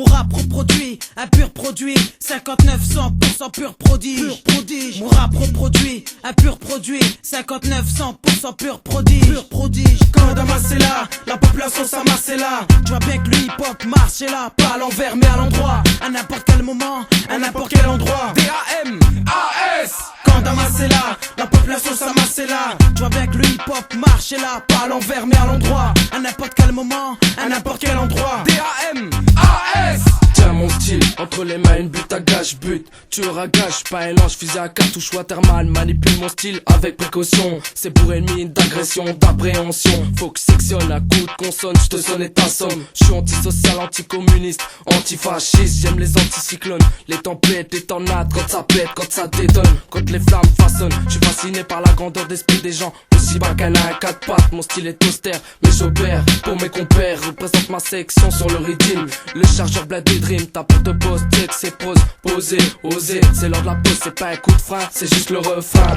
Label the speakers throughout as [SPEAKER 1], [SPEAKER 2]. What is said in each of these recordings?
[SPEAKER 1] Mon rap reproduit un pur produit, 59 100% pur prodige. Mon rap reproduit un pur produit, 59 100% pur prodige. Quand Damas est là, la population s'amasse est là. Tu vois bien que le hip-hop marche est là, pas à l'envers mais à l'endroit, à n'importe quel moment, à n'importe quel endroit. D-A-M-A-S. Quand Damas est là, la population s'amasse est là. Tu vois bien que le hip-hop marche est là, pas à l'envers mais à l'endroit, à n'importe quel moment, à n'importe quel endroit. D-A-M-A-S.
[SPEAKER 2] Tiens mon style, entre les mains une butte à gage, but. Tueur à gage, pas un lance, fusil à cartouche ou thermal. Manipule mon style avec précaution. C'est pour ennemi d'agression, d'appréhension. Faut que je sectionne à coups de consonne, je te sonne et t'assomme. Je suis antisocial, anticommuniste, antifasciste. J'aime les anticyclones, les tempêtes, les tornades. Quand ça pète, quand ça détonne, quand les flammes façonnent. Je suis fasciné par la grandeur d'esprit des gens. Aussi bas qu'un à 4 pattes, mon style est austère, mais j'opère pour mes compères. Représente ma section sur le rythme. Le chargeur blindé dream, ta porte de poste, check ses poses, poser, oser. C'est l'heure de la pause, c'est pas un coup de frein, c'est juste le refrain.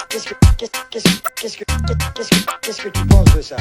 [SPEAKER 3] Qu'est-ce que tu penses de ça?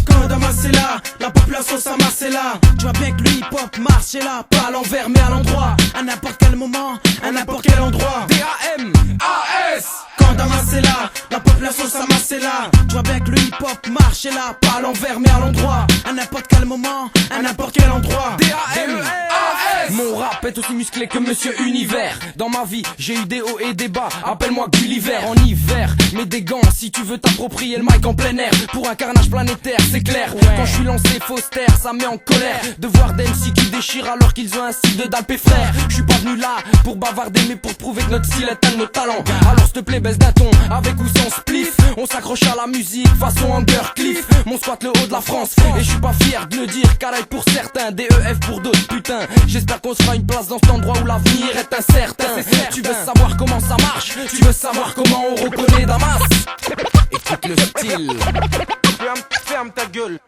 [SPEAKER 1] Quand Damas est là, la population s'amasse est là. Tu vois bien que le hip-hop marche est là, pas à l'envers mais à l'endroit, à n'importe quel moment, à n'importe quel endroit. D-A-M-A-S. Quand Damas est là, la population s'amasse est là. Tu vois bien que le hip-hop marche est là, pas à l'envers mais à l'endroit, à n'importe quel moment, à n'importe quel endroit. D-A-M-A-S.
[SPEAKER 2] Mon rap est aussi musclé que Monsieur Univers. Dans ma vie, j'ai eu des hauts et des bas. Appelle-moi Gulliver en hiver. Mets des gants si tu veux t'approprier le mic en plein air. Pour un carnage planétaire, c'est clair. Quand je suis lancé faussaire, ça me met en colère de voir des MC qui déchirent alors qu'ils ont un style de Dalpé frère. Je suis pas venu là pour bavarder mais pour prouver que notre style est un de nos talents. Alors s'il te plaît baisse d'un ton, avec ou sans spliff. On s'accroche à la musique façon Hunger Cliff. Mon squat le haut de la France et je suis pas fier de le dire car elle pour certains, DEF pour d'autres putain. J'espère qu'on se fera une place dans cet endroit où l'avenir est incertain. Tu veux savoir comment ça marche? Tu veux savoir comment on reconnaît Damas? Écoute le style.
[SPEAKER 1] Ferme ta gueule.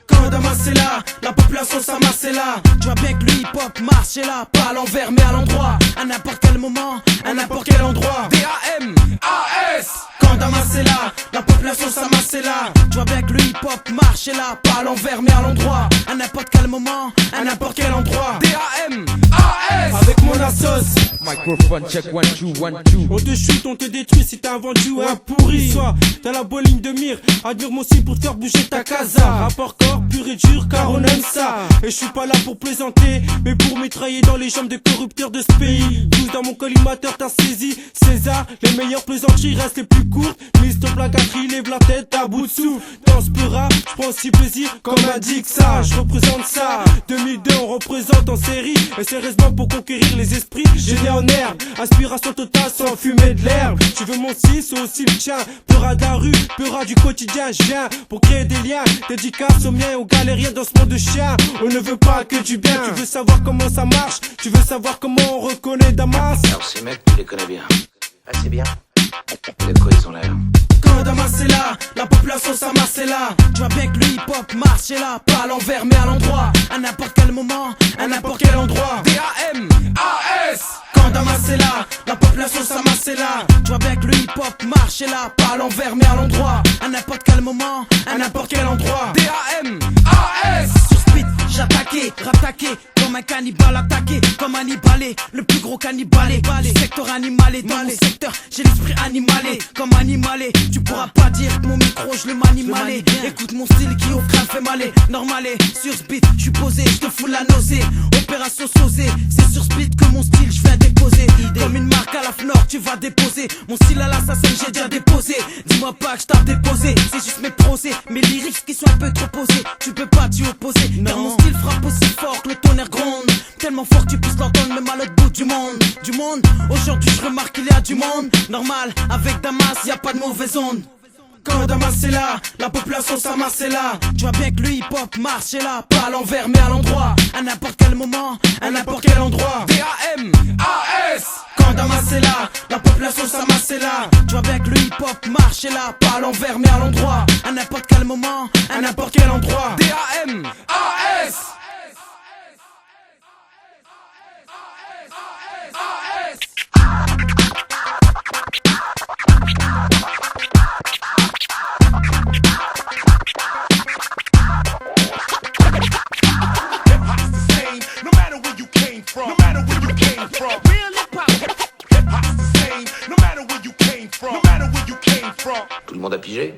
[SPEAKER 1] Quand Damas est là, la population s'amasse est là. Tu vois bien que le hip-hop marche est là, pas à l'envers mais à l'endroit, à n'importe quel moment, à n'importe quel endroit. D-A-M-A-S. Quand Damas est là, la population s'amasse est là. Tu vois bien que le hip-hop marche est là, pas à l'envers mais à l'endroit, à n'importe quel moment, à n'importe quel endroit. D-A-M-A-S. Avec mon assos.
[SPEAKER 4] Microphone check 1 2 1 2.
[SPEAKER 5] On te chute, on te détruit si t'as vendu ou un pourri. Soit t'as la bonne ligne de mire, admire mon style pour te faire bouger ta casa. Rapport corps pur et dur car on aime ça. Et je suis pas là pour plaisanter, mais pour mitrailler dans les jambes des corrupteurs de ce pays. Tous dans mon collimateur t'as saisi César, les meilleures plaisanteries restent les plus courtes. Mise ton placatrie, lève la tête à bout de souffle. Dans ce peu rap, je prends si plaisir comme indique ça. Je représente ça, 2002 on représente en série. Et sérieusement pour conquérir les esprits, j'ai né en herbe, inspiration totale sans fumer de l'herbe. Tu veux mon style, c'est aussi le tien. Peura de la rue, peura du quotidien, je viens pour créer des liens. Dédicace aux miens, aux galériens dans ce monde de chiens. On ne veut pas que du bien. Tu veux savoir comment ça marche? Tu veux savoir comment on reconnaît Damas?
[SPEAKER 6] Alors ces mecs, tu les connais bien. Ah c'est bien. De quoi ils ont l'air?
[SPEAKER 1] Quand Damas est là, la population s'amasse est là. Tu vois bien que le hip-hop marche est là, pas à l'envers mais à l'endroit, à n'importe quel moment, à n'importe quel endroit. D-A-M-A-S. Quand Damas est là, la population s'amasse est là. Tu vois bien que le hip-hop marche est là, pas à l'envers mais à l'endroit, à n'importe quel moment, à n'importe quel endroit. D-A-M-A-S. Sur speed, j'attaquais, rattaqué, comme un cannibale attaqué, comme Hannibalé, le plus gros cannibalé. Du secteur animalé, dans mon secteur, j'ai l'esprit animalé, comme animalé. Tu pourras pas dire que mon micro, je le manie malé. Écoute mon style qui au crâne fait malé, normalé. Sur speed, je suis posé, je te fous la nausée. Opération sausée, c'est sur speed que mon style, je viens déposer. Comme une marque à la Fnor, tu vas déposer. Mon style à l'assassin, j'ai déjà déposé. Dis-moi pas que je t'ai déposé, c'est juste mes prosés, mes lyrics qui sont un peu trop posés. Tu peux pas t'y opposer, car mon style frappe aussi fort que le tonnerre gronde. Tellement fort que tu puisses l'entendre même à l'autre bout du monde. Du monde, aujourd'hui je remarque qu'il y a du monde. Normal, avec Damas, y a pas de mauvaise onde. Quand Damas est là, la population s'amasse est là. Tu vois bien que le hip-hop marche est là, pas à l'envers mais à l'endroit, à n'importe quel moment, à n'importe quel endroit. D-A-M-A-S. Quand Damas est là, la population s'amasse est là. Tu vois bien que le hip-hop marche est là, pas à l'envers mais à l'endroit, à n'importe quel moment, à n'importe quel endroit. D-A-M-A-S.
[SPEAKER 7] No matter where you came from. Real hip-hop. Hip-hop's the same, no matter where you came from. No matter where you came from.
[SPEAKER 6] Tout le monde a pigé?